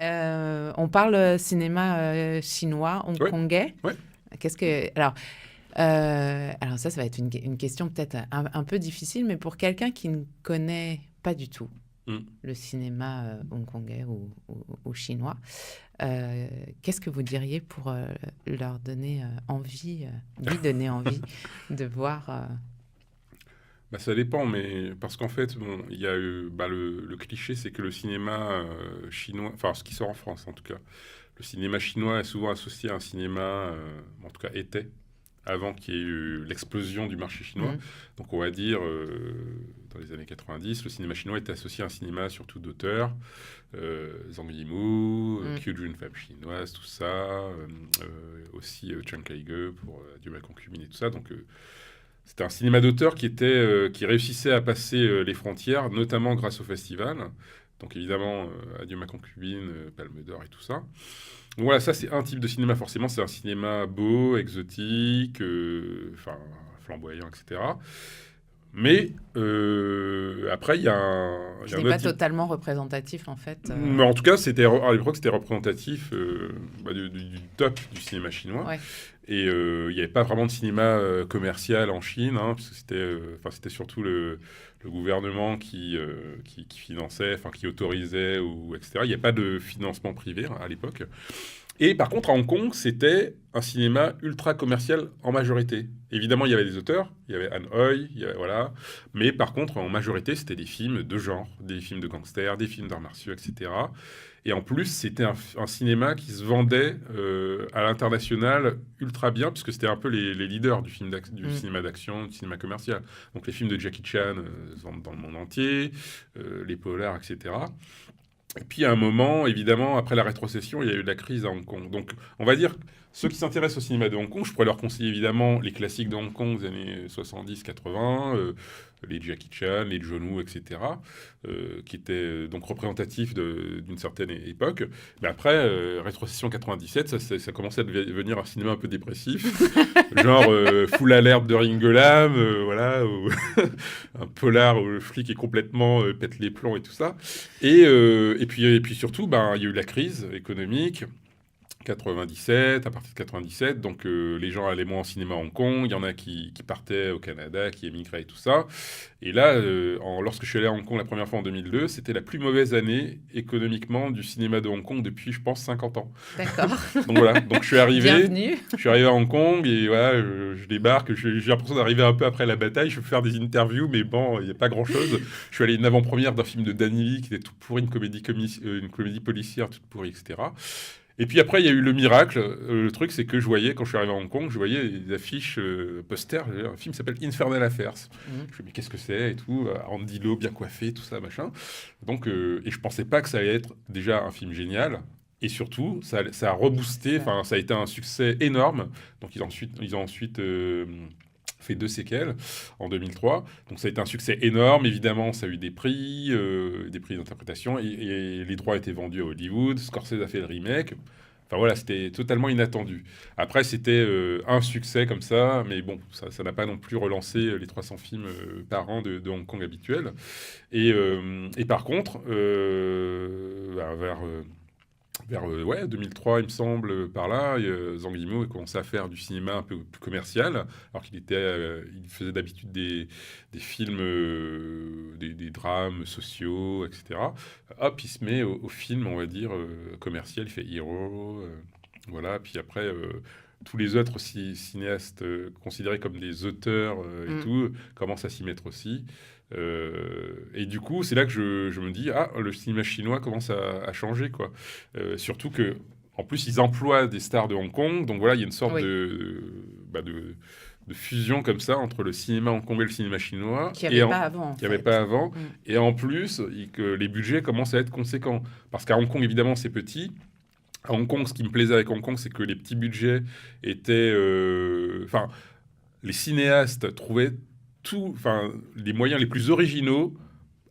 On parle cinéma chinois, Ouais, hongkongais. ouais. Qu'est-ce que... alors ça va être une question peut-être un peu difficile, mais pour quelqu'un qui ne connaît pas du tout Mm. le cinéma hongkongais ou chinois, qu'est-ce que vous diriez pour leur donner envie, lui donner envie de voir Bah, ça dépend, mais parce qu'en fait, bon, il y a le cliché, c'est que le cinéma chinois, enfin ce qui sort en France en tout cas, le cinéma chinois est souvent associé à un cinéma, en tout cas était, avant qu'il y ait eu l'explosion du marché chinois. Mm. Donc on va dire, dans les années 90, le cinéma chinois était associé à un cinéma surtout d'auteurs, Zhang Yimou, Mm. Qiu Jun, femme chinoise, tout ça, aussi Chiang Kai-ge pour Adieu ma concubine et tout ça. Donc c'était un cinéma d'auteur qui réussissait à passer les frontières, notamment grâce au festival. Donc évidemment, Adieu ma concubine, Palme d'Or et tout ça. Donc voilà, ça c'est un type de cinéma forcément, c'est un cinéma beau, exotique, enfin flamboyant, etc. Mais après, il y Qui a un n'est autre pas type. totalement représentatif en fait. Mais en tout cas, à l'époque, c'était représentatif du top du cinéma chinois. Ouais. Et il n'y avait pas vraiment de cinéma commercial en Chine, hein, parce que c'était surtout le gouvernement qui finançait, enfin qui autorisait, etc. Il n'y a pas de financement privé à l'époque. Et par contre, à Hong Kong, c'était un cinéma ultra commercial en majorité. Évidemment, il y avait des auteurs, il y avait Han Hoi, voilà. Mais par contre, en majorité, c'était des films de genre, des films de gangsters, des films d'arts martiaux, etc. Et en plus, c'était un cinéma qui se vendait à l'international ultra bien, puisque c'était un peu les leaders du Mm. cinéma d'action, du cinéma commercial. Donc les films de Jackie Chan se vendent dans le monde entier, les polars, etc. Et puis à un moment, évidemment, après la rétrocession, il y a eu de la crise à Hong Kong. Donc on va dire, ceux qui s'intéressent au cinéma de Hong Kong, je pourrais leur conseiller évidemment les classiques de Hong Kong des années 70-80, les Jackie Chan, les John Woo, etc., qui étaient donc représentatifs d'une certaine époque. Mais après, rétrocession 97, ça commençait à devenir un cinéma un peu dépressif, genre Full Alert de Ringolam, voilà, ou un polar où le flic est complètement pète les plombs et tout ça. Et puis surtout, ben, il y a eu la crise économique, 97, à partir de 97, donc les gens allaient moins au cinéma à Hong Kong, il y en a qui partaient au Canada, qui émigraient et tout ça. Et là, lorsque je suis allé à Hong Kong la première fois en 2002, c'était la plus mauvaise année économiquement du cinéma de Hong Kong depuis, je pense, 50 ans. D'accord. Donc voilà, donc Bienvenue. je suis arrivé à Hong Kong et voilà, je débarque, j'ai l'impression d'arriver un peu après la bataille, je veux faire des interviews, mais bon, il n'y a pas grand-chose. Je suis allé à une avant-première d'un film de Danny Lee qui était tout pourri, une comédie policière toute pourrie, etc. Et puis après, il y a eu le miracle. Le truc, c'est que je voyais, quand je suis arrivé à Hong Kong, je voyais des affiches, posters. Un film s'appelle Infernal Affairs. Je me Mm. dis, mais qu'est-ce que c'est et tout. Andy Lau, bien coiffé, tout ça, machin. Donc, et je pensais pas que ça allait être déjà un film génial. Et surtout, ça a reboosté, Ça- enfin, ça a été un succès énorme. Donc, ils ont ensuite fait 2 séquelles en 2003. Donc, ça a été un succès énorme. Évidemment, ça a eu des prix d'interprétation. Et les droits étaient vendus à Hollywood. Scorsese a fait le remake. Enfin voilà, c'était totalement inattendu. Après, c'était un succès comme ça, mais bon, ça n'a pas non plus relancé les 300 films par an de Hong Kong habituels. Et par contre, vers ouais, 2003, il me semble, par là, Zhang Yimou a commencé à faire du cinéma un peu plus commercial, alors il faisait d'habitude des films, des drames sociaux, etc. Hop, il se met au film, on va dire, commercial, il fait Hero, voilà, puis après, tous les autres cinéastes considérés comme des auteurs et Mm. tout, commencent à s'y mettre aussi. Et du coup, c'est là que je me dis, ah, le cinéma chinois commence à changer, quoi. Surtout que, en plus, ils emploient des stars de Hong Kong, donc voilà, il y a une sorte Oui, de fusion comme ça entre le cinéma hongkongais et le cinéma chinois, qu'il n'y avait pas avant en qu'il n'y avait pas fait. avant. Mm. Et en plus, que les budgets commencent à être conséquents. Parce qu'à Hong Kong, évidemment, c'est petit. À Hong Kong, ce qui me plaisait avec Hong Kong, c'est que les petits budgets étaient... Enfin, les cinéastes trouvaient les moyens les plus originaux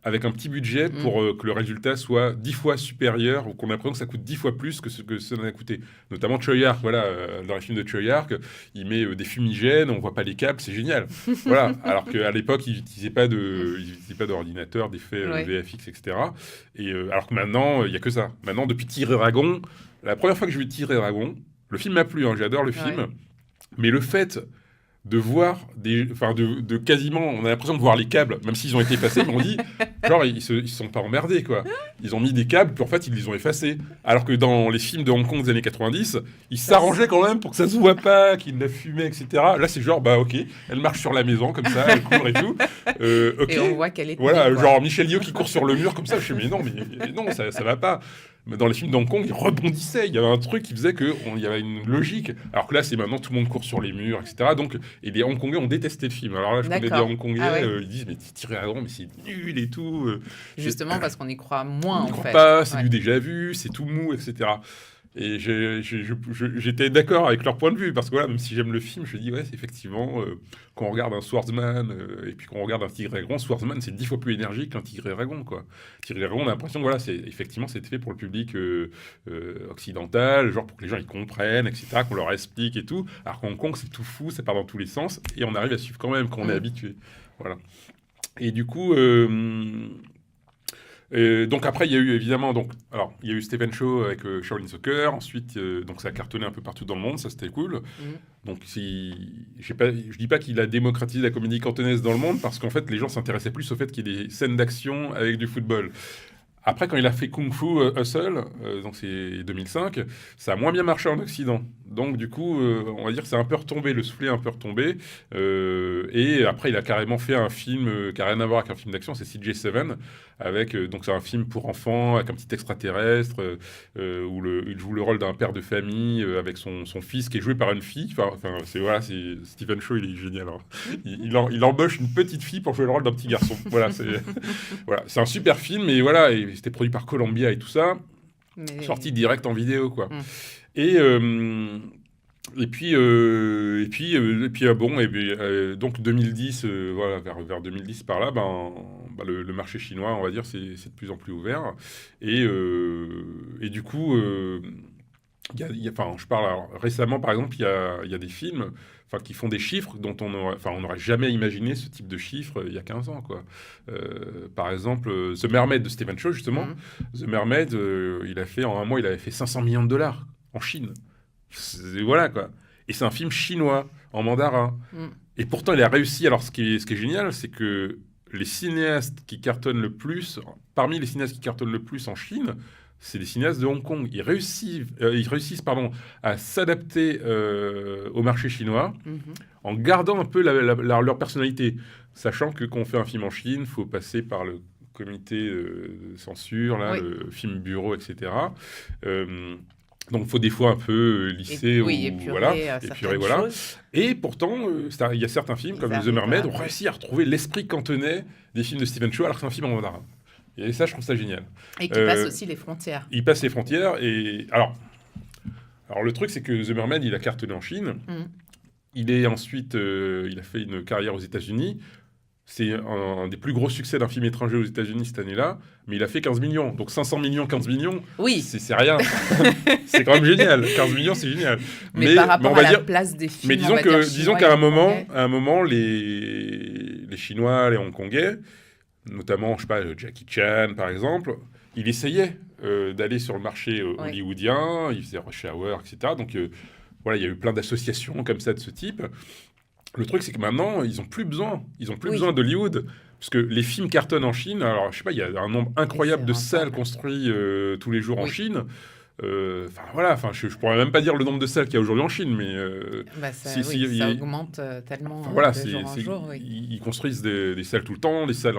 avec un petit budget pour que le résultat soit 10 fois supérieur, ou qu'on a l'impression que ça coûte 10 fois plus que ce que ça en a coûté. Notamment Choi Ark, voilà, dans les films de Choi Ark, il met des fumigènes, on voit pas les câbles, c'est génial. Voilà, alors qu'à l'époque, ils n'utilisaient pas d'ordinateur, d'effets VFX, etc. Et alors que maintenant, il y a que ça. Maintenant, depuis Tigre et Dragon, la première fois que j'ai vu Tigre et Dragon, le film m'a plu, hein, j'adore le film, mais le fait de voir de quasiment, on a l'impression de voir les câbles, même s'ils ont été effacés, mais on dit, genre, ils se sont pas emmerdés, quoi. Ils ont mis des câbles, puis en fait, ils les ont effacés. Alors que dans les films de Hong Kong des années 90, ils s'arrangeaient quand même pour que ça se voit pas, qu'ils la fumaient, etc. Là, c'est genre, bah, ok, elle marche sur la maison, comme ça, elle court et tout. Ok. Et on voit qu'elle est voilà, genre Michel Yeoh qui court sur le mur, comme ça, je me dis, mais non, ça va pas. Mais dans les films d'Hong Kong, ils rebondissaient. Il y avait un truc qui faisait qu'il y avait une logique. Alors que là, c'est maintenant, tout le monde court sur les murs, etc. Donc, et les Hongkongais ont détesté le film. Alors là, je connais des Hongkongais, ils disent, mais Tigre et Dragon, mais c'est nul et tout. Justement, parce qu'on y croit moins, en fait. On n'y croit pas, c'est du déjà vu, c'est tout mou, etc. Et j'étais d'accord avec leur point de vue, parce que voilà, même si j'aime le film, je dis, ouais, c'est effectivement, quand on regarde un Swordsman, et puis quand on regarde un Tigre et Dragon, Swordsman, c'est 10 fois plus énergique qu'un Tigre et Dragon, quoi. Tigre et Dragon, on a l'impression que voilà, effectivement, c'était fait pour le public occidental, genre pour que les gens ils comprennent, etc., qu'on leur explique et tout. Alors qu'en Hong Kong, c'est tout fou, ça part dans tous les sens, et on arrive à suivre quand même quand on est habitué. Voilà. Et du coup... donc après il y a eu évidemment il y a eu Stephen Chow avec Shaolin Soccer, ensuite donc ça a cartonné un peu partout dans le monde, ça c'était cool. Donc je dis pas qu'il a démocratisé la comédie cantonaise dans le monde, parce qu'en fait les gens s'intéressaient plus au fait qu'il y ait des scènes d'action avec du football. Après, quand il a fait Kung Fu Hustle, donc c'est 2005, ça a moins bien marché en Occident. Donc, du coup, on va dire que c'est un peu retombé, le soufflet est un peu retombé. Et après, il a carrément fait un film qui n'a rien à voir avec un film d'action, c'est CJ7, avec, donc c'est un film pour enfants, avec un petit extraterrestre, où il joue le rôle d'un père de famille, avec son fils qui est joué par une fille. Enfin, c'est Stephen Chow, il est génial. Hein. Il embauche une petite fille pour jouer le rôle d'un petit garçon. Voilà, c'est un super film, et voilà, et c'était produit par Columbia et tout ça, sorti direct en vidéo, quoi. Donc 2010, voilà, vers 2010 par là, le marché chinois, on va dire, c'est de plus en plus ouvert. Et du coup, je parle récemment, par exemple, il y a des films qui font des chiffres dont on n'aurait jamais imaginé ce type de chiffres il y a 15 ans, quoi. Par exemple, The Mermaid de Stephen Chow, justement. The Mermaid, en un mois, il avait fait 500 millions de dollars en Chine. Voilà, quoi. Et c'est un film chinois, en mandarin. Et pourtant, il a réussi. Alors, ce qui est génial, c'est que les cinéastes qui cartonnent le plus, parmi les cinéastes qui cartonnent le plus en Chine, c'est les cinéastes de Hong Kong. Ils réussissent à s'adapter au marché chinois en gardant un peu leur personnalité. Sachant que quand on fait un film en Chine, il faut passer par le comité de censure, le film bureau, etc. Donc, il faut des fois un peu lisser épurer, voilà. Et pourtant, il y a certains films, comme The Mermaid, ont réussi à retrouver l'esprit cantonais des films de Stephen Chow, alors que c'est un film en mandarin. Et ça, je trouve ça génial. Et qui passe aussi les frontières. Il passe les frontières. Et alors le truc, c'est que The Mermaid, il a cartonné en Chine. Il est ensuite, il a fait une carrière aux États-Unis. C'est un des plus gros succès d'un film étranger aux États-Unis cette année-là, mais il a fait 15 millions. Donc 500 millions, 15 millions, c'est rien. C'est quand même génial. 15 millions, c'est génial. Mais par rapport à la place des films, mais disons qu'à un moment, les Chinois, les Hongkongais, notamment, je sais pas, Jackie Chan, par exemple, il essayait d'aller sur le marché hollywoodien, il faisait Rush Hour, etc. Donc, voilà, il y a eu plein d'associations comme ça de ce type. Le truc, c'est que maintenant, ils n'ont plus besoin. Ils n'ont plus besoin d'Hollywood. Parce que les films cartonnent en Chine. Alors, je sais pas, il y a un nombre incroyable de salles construites tous les jours en Chine. Je pourrais même pas dire le nombre de salles qu'il y a aujourd'hui en Chine, mais ça augmente tellement de jour en jour. Ils construisent des salles tout le temps, des salles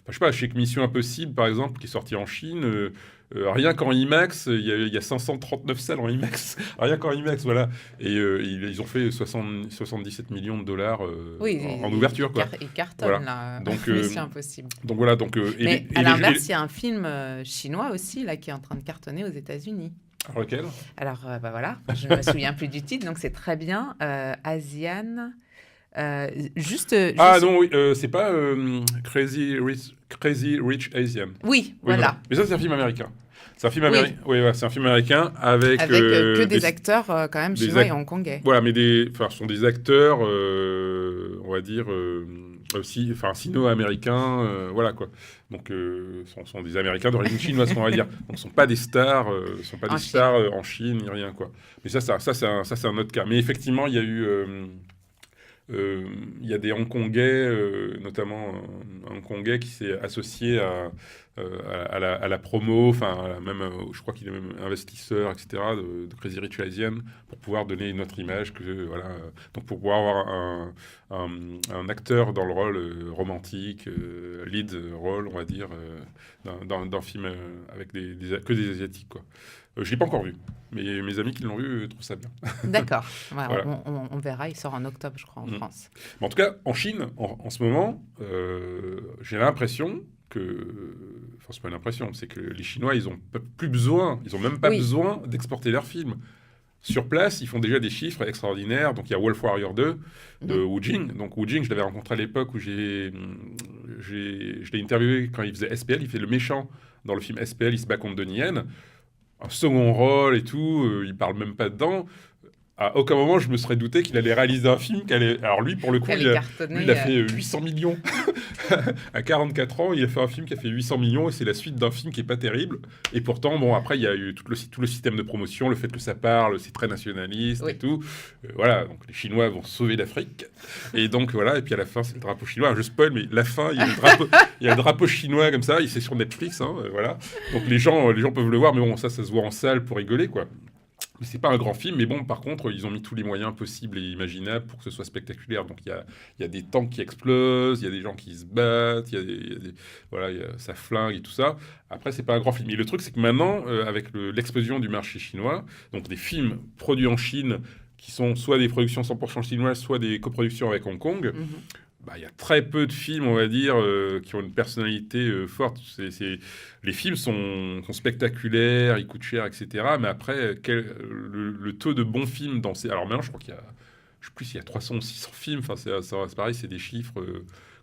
je sais pas, chez Mission Impossible par exemple, qui est sorti en Chine, rien qu'en IMAX, il y a 539 salles en IMAX, rien qu'en IMAX, voilà. Et ils ont fait 77 millions de dollars en ouverture, quoi. Ils cartonnent, là, Mission Impossible. Donc voilà, mais à l'inverse, il y a un film chinois aussi là qui est en train de cartonner aux États-Unis. Alors lequel ? Alors voilà, je me souviens plus du titre, donc c'est très bien. Asian. Juste, Ah non, oui, c'est pas Crazy Rich Asian. Oui, Oui, voilà. Mais ça, c'est un film américain. C'est un film Oui. américain. Oui, ouais, c'est un film américain avec Avec que des acteurs quand même des chinois ac- et hongkongais. Voilà, mais ce sont des acteurs, on va dire, aussi, enfin, sino-américains, voilà quoi. Donc, sont des Américains d'origine chinoise, on va dire. Donc, ce sont pas des stars, En Chine. en Chine, ni rien quoi. Mais ça, c'est un autre cas. Mais effectivement, il y a des Hongkongais, notamment un Hongkongais qui s'est associé à la promo, enfin, même, je crois qu'il est même investisseur, etc., de Crazy Rich Asian, pour pouvoir donner une autre image voilà, donc pour pouvoir avoir un acteur dans le rôle romantique, lead rôle, on va dire, d'un film avec que des Asiatiques, quoi. Je ne l'ai pas encore vu, mais mes amis qui l'ont vu trouvent ça bien. D'accord. Ouais, Voilà. on verra. Il sort en octobre, je crois, en France. Mais en tout cas, en Chine, en ce moment, j'ai l'impression que... Enfin, c'est pas l'impression, c'est que les Chinois, ils ont plus besoin, ils ont même pas besoin d'exporter leurs films. Sur place, ils font déjà des chiffres extraordinaires. Donc, il y a Wolf Warrior 2 de Wu Jing. Donc, Wu Jing, je l'avais rencontré à l'époque où je l'ai interviewé quand il faisait SPL. Il fait le méchant dans le film SPL, il se bat contre Donnie Yen. Un second rôle et tout, il parle même pas dedans. À aucun moment, je me serais douté qu'il allait réaliser un film. Alors lui, pour le coup, il a fait 800 millions. À 44 ans, il a fait un film qui a fait 800 millions et c'est la suite d'un film qui est pas terrible. Et pourtant, bon, après, il y a eu tout le système de promotion, le fait que ça parle, c'est très nationaliste et tout. Voilà, donc les Chinois vont sauver l'Afrique. Et donc, voilà, et puis à la fin, c'est le drapeau chinois. Je spoil, mais la fin, il y a le drapeau chinois comme ça, c'est sur Netflix, hein, voilà. Donc les gens peuvent le voir, mais bon, ça se voit en salle pour rigoler, quoi. Mais c'est pas un grand film, mais bon, par contre, ils ont mis tous les moyens possibles et imaginables pour que ce soit spectaculaire. Donc il y a des tanks qui explosent, il y a des gens qui se battent, voilà, ça flingue et tout ça. Après, c'est pas un grand film. Et le truc, c'est que maintenant, avec l'explosion du marché chinois, donc des films produits en Chine qui sont soit des productions 100% chinoises, soit des coproductions avec Hong Kong, il y a très peu de films, on va dire, qui ont une personnalité forte. Les films sont spectaculaires, ils coûtent cher, etc. Mais après, le taux de bons films dans ces... Alors maintenant, je crois qu'il y a... Je sais plus s'il y a 300 ou 600 films. Enfin, c'est pareil, c'est des chiffres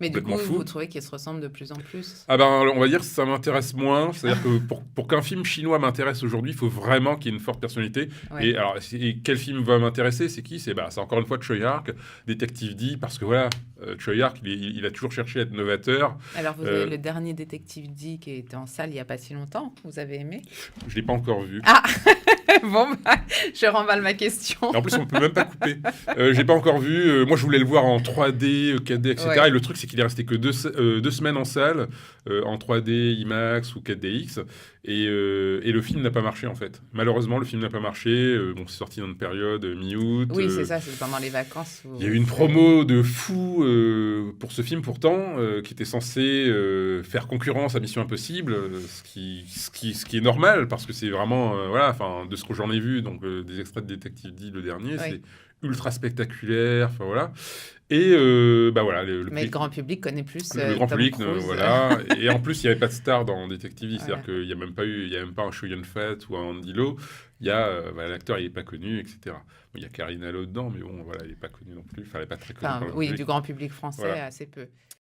mais du coup, fous. vous trouvez qu'ils se ressemblent de plus en plus? Ah ben, on va dire que ça m'intéresse moins. C'est-à-dire que pour qu'un film chinois m'intéresse aujourd'hui, il faut vraiment qu'il y ait une forte personnalité. Ouais. Et quel film va m'intéresser? C'est qui? C'est encore une fois Tsui Hark, Détective D, parce que voilà, Tsui Hark, il a toujours cherché à être novateur. Alors, vous avez le dernier Détective D qui était en salle il n'y a pas si longtemps. Vous avez aimé? Je ne l'ai pas encore vu. Ah bon, je remballe ma question. En plus, on ne peut même pas couper. J'ai pas encore vu. Moi, je voulais le voir en 3D, 4D, etc. Ouais. Et le truc, c'est qu'il est resté que 2 semaines en salle, en 3D, IMAX ou 4DX. Et le film n'a pas marché, en fait. Malheureusement, le film n'a pas marché. Bon, c'est sorti dans une période mi-août. Oui, c'est ça, c'est pendant les vacances. Il y a eu une promo de fou pour ce film, pourtant, qui était censé faire concurrence à Mission Impossible, ce qui est normal, parce que c'est vraiment, voilà, enfin, de ce que j'en ai vu, donc des extraits de Détective D, le dernier, c'est ultra spectaculaire, enfin voilà. Et voilà. Mais le grand public connaît plus. Le grand Tom public, Cruise. voilà. Et en plus, il n'y avait pas de star dans Détective D, c'est-à-dire Voilà. qu'il n'y a même pas un Chow Yun-fat ou un Andy Lau. Il y a l'acteur, il n'est pas connu, etc. Il y a Karina Lo dedans, mais bon, voilà, il n'est pas connu non plus. Enfin, elle n'est pas très connue. Enfin, oui, du grand public français, Voilà. assez peu.